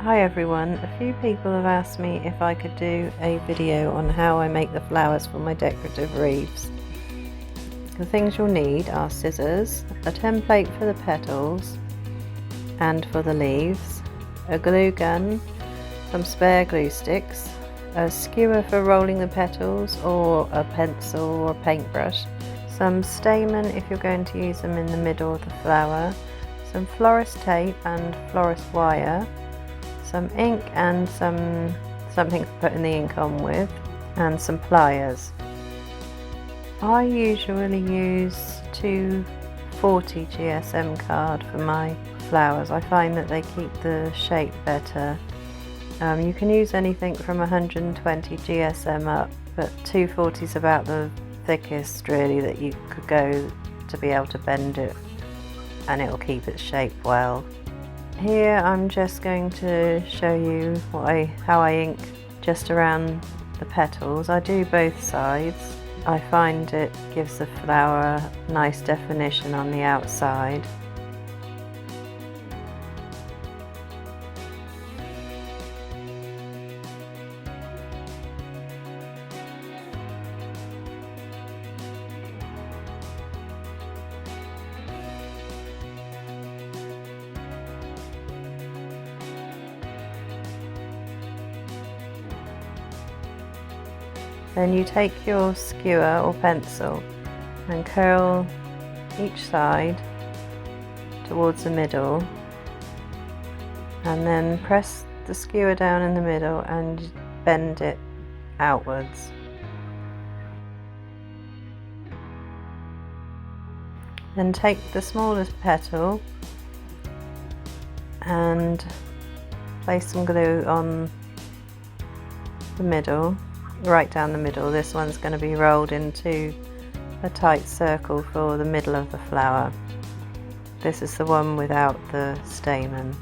Hi everyone, a few people have asked me if I could do a video on how I make the flowers for my decorative wreaths. The things you'll need are scissors, a template for the petals and for the leaves, a glue gun, some spare glue sticks, a skewer for rolling the petals or a pencil or paintbrush, some stamen if you're going to use them in the middle of the flower, some florist tape and florist wire, some ink and something to put in the ink on with, and some pliers. I usually use 240 GSM card for my flowers. I find that they keep the shape better. You can use anything from 120 GSM up, but 240 is about the thickest really that you could go to be able to bend it, and it will keep its shape well. Here I'm just going to show you how I ink just around the petals. I do both sides. I find it gives the flower a nice definition on the outside. Then you take your skewer or pencil and curl each side towards the middle, and then press the skewer down in the middle and bend it outwards. Then take the smallest petal and place some glue on the middle, right down the middle. This one's going to be rolled into a tight circle for the middle of the flower. This is the one without the stamen.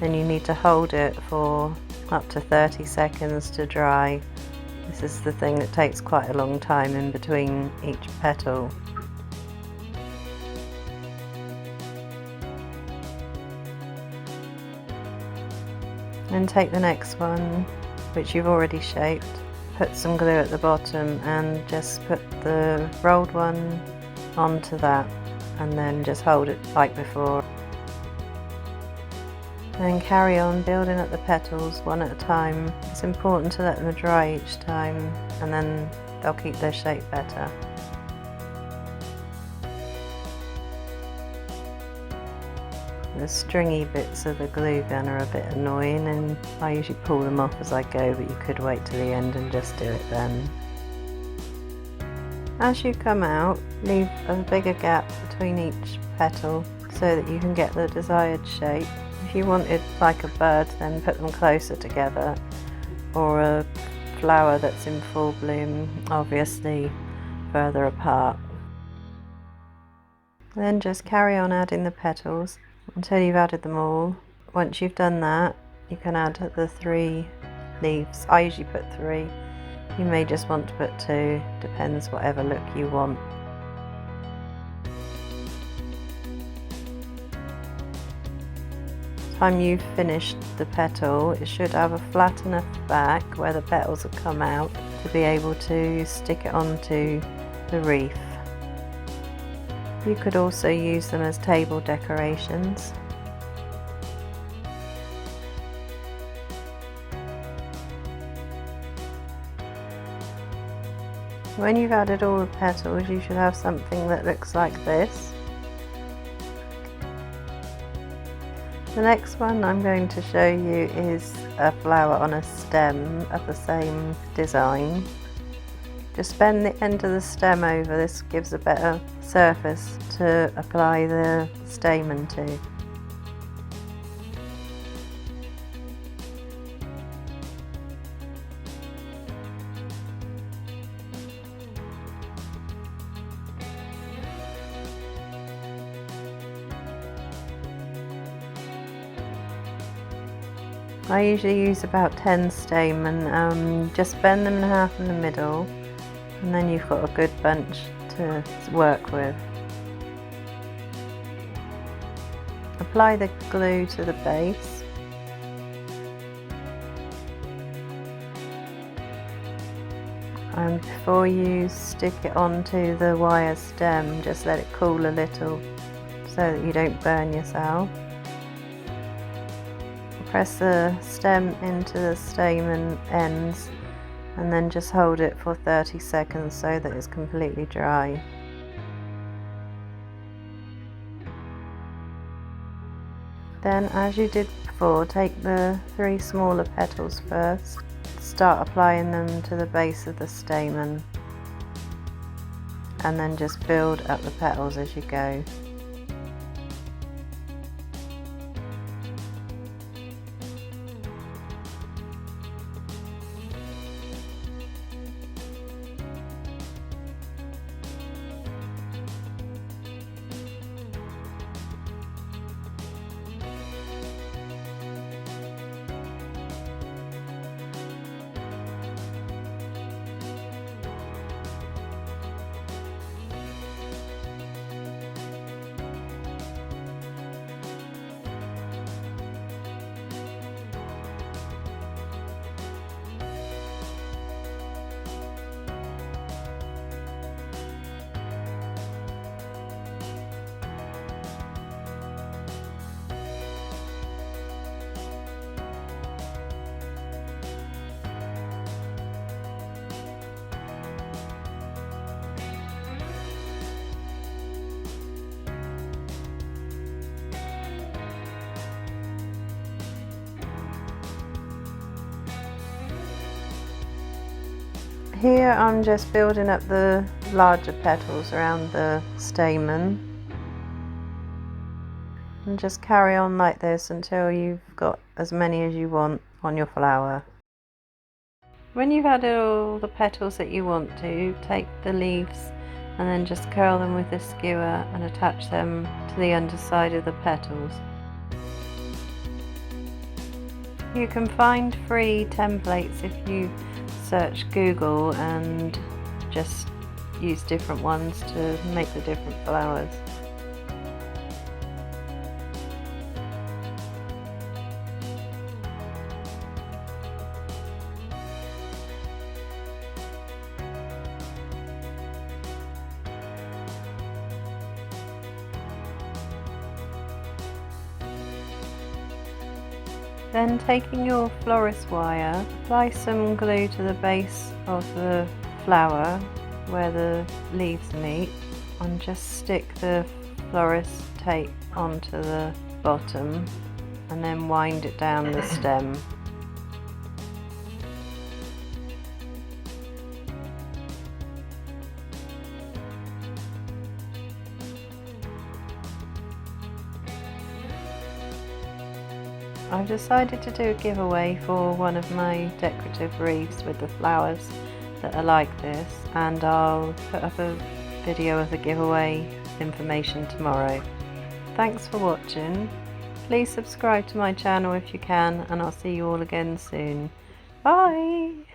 Then you need to hold it for up to 30 seconds to dry. This is the thing that takes quite a long time in between each petal. Then take the next one, which you've already shaped, put some glue at the bottom and just put the rolled one onto that, and then just hold it like before. Then carry on building up the petals one at a time. It's important to let them dry each time, and then they'll keep their shape better. The stringy bits of the glue gun are a bit annoying, and I usually pull them off as I go, but you could wait till the end and just do it then. As you come out, leave a bigger gap between each petal so that you can get the desired shape. If you wanted like a bird, then put them closer together, or a flower that's in full bloom, obviously further apart. Then just carry on adding the petals until you've added them all. Once you've done that, you can add the 3 leaves. I usually put 3. You may just want to put 2, depends whatever look you want. By the time you've finished the petal, it should have a flat enough back where the petals have come out to be able to stick it onto the wreath. You could also use them as table decorations. When you've added all the petals, you should have something that looks like this. The next one I'm going to show you is a flower on a stem of the same design. Just bend the end of the stem over. This gives a better surface to apply the stamen to. I usually use about 10 stamen. Just bend them in half in the middle, and then you've got a good bunch to work with. Apply the glue to the base And before you stick it onto the wire stem, just let it cool a little so that you don't burn yourself. Press the stem into the stamen ends and then just hold it for 30 seconds so that it's completely dry. Then, as you did before, take the 3 smaller petals first. Start applying them to the base of the stamen and then just build up the petals as you go. Here I'm just building up the larger petals around the stamen, and just carry on like this until you've got as many as you want on your flower. When you've added all the petals that you want to, take the leaves and then just curl them with the skewer and attach them to the underside of the petals. You can find free templates if you search Google and just use different ones to make the different flowers. Then, taking your florist wire, apply some glue to the base of the flower where the leaves meet, and just stick the florist tape onto the bottom and then wind it down the stem. I've decided to do a giveaway for one of my decorative wreaths with the flowers that are like this, and I'll put up a video of the giveaway information tomorrow. Thanks for watching. Please subscribe to my channel if you can, and I'll see you all again soon. Bye!